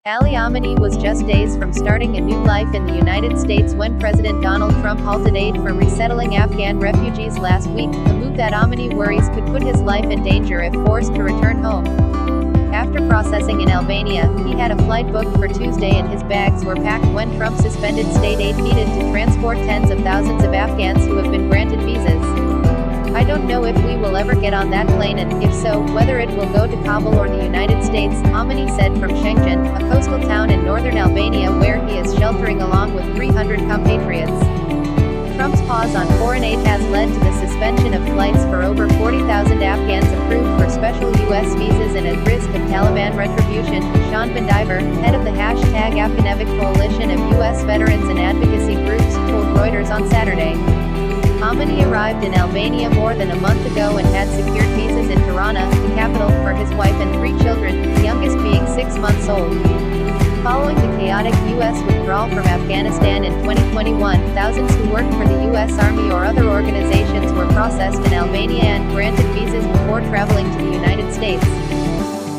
Ali Amini was just days from starting a new life in the United States when President Donald Trump halted aid from resettling Afghan refugees last week, a move that Amini worries could put his life in danger if forced to return home. After processing in Albania, he had a flight booked for Tuesday and his bags were packed when Trump suspended state aid needed to transport tens of thousands of Afghans who have been granted visas. "I don't know if we will ever get on that plane and, if so, whether it will go to Kabul or the United States," Amini said from Shengjan, a coastal town in northern Albania where he is sheltering along with 300 compatriots. Trump's pause on foreign aid has led to the suspension of flights for over 40,000 Afghans approved for special U.S. visas and at risk of Taliban retribution. Sean Bendiver, head of the #Afghanevic coalition of U.S. veterans and advocacy groups, told Reuters on Saturday. Amini arrived in Albania more than a month ago and had secured visas in Tirana, the capital, for his wife and 3 children, the youngest being 6 months old. Following the chaotic U.S. withdrawal from Afghanistan in 2021, thousands who worked for the U.S. Army or other organizations were processed in Albania and granted visas before traveling to the United States.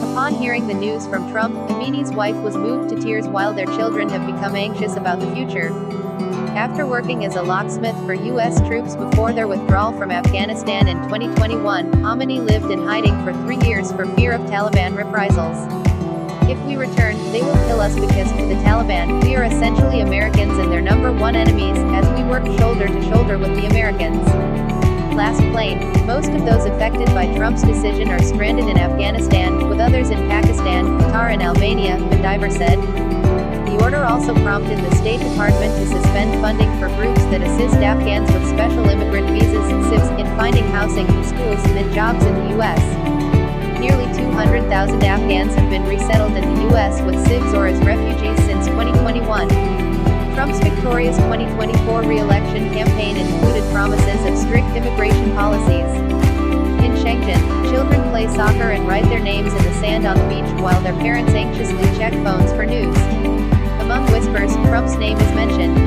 Upon hearing the news from Trump, Amini's wife was moved to tears while their children have become anxious about the future. After working as a locksmith for U.S. troops before their withdrawal from Afghanistan in 2021, Amini lived in hiding for 3 years for fear of Taliban reprisals. "If we return, they will kill us because, to the Taliban, we are essentially Americans and their number one enemies, as we work shoulder to shoulder with the Americans." Last plane. Most of those affected by Trump's decision are stranded in Afghanistan, with others in Pakistan, Qatar and Albania, Bendiver said. The order also prompted the State Department to suspend funding for groups that assist Afghans with special immigrant visas (SIVs) in finding housing, schools, and jobs in the U.S. Nearly 200,000 Afghans have been resettled in the U.S. with SIVs or as refugees since 2021. Trump's victorious 2024 re-election campaign included promises of strict immigration policies. In Shengjan, children play soccer and write their names in the sand on the beach while their parents anxiously check phones for news. Among whispers, Trump's name is mentioned.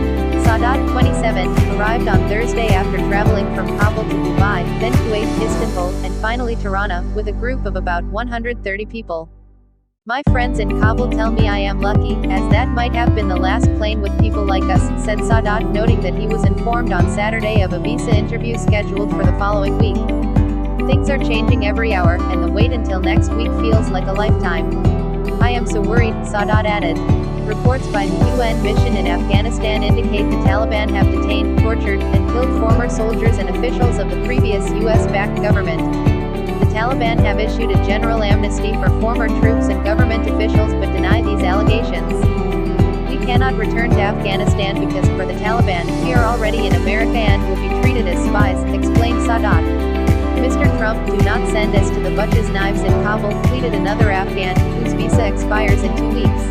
Sadat, 27, arrived on Thursday after traveling from Kabul to Dubai, then Kuwait, Istanbul, and finally Tirana, with a group of about 130 people. "My friends in Kabul tell me I am lucky, as that might have been the last plane with people like us," said Sadat, noting that he was informed on Saturday of a visa interview scheduled for the following week. "Things are changing every hour, and the wait until next week feels like a lifetime. I am so worried," Sadat added. Reports by the UN mission in Afghanistan indicate the Taliban have detained, tortured, and killed former soldiers and officials of the previous US-backed government. The Taliban have issued a general amnesty for former troops and government officials but deny these allegations. "We cannot return to Afghanistan because, for the Taliban, we are already in America and will be treated as spies," explained Sadat. "Mr. Trump, do not send us to the butcher's knives in Kabul," pleaded another Afghan, whose visa expires in 2 weeks.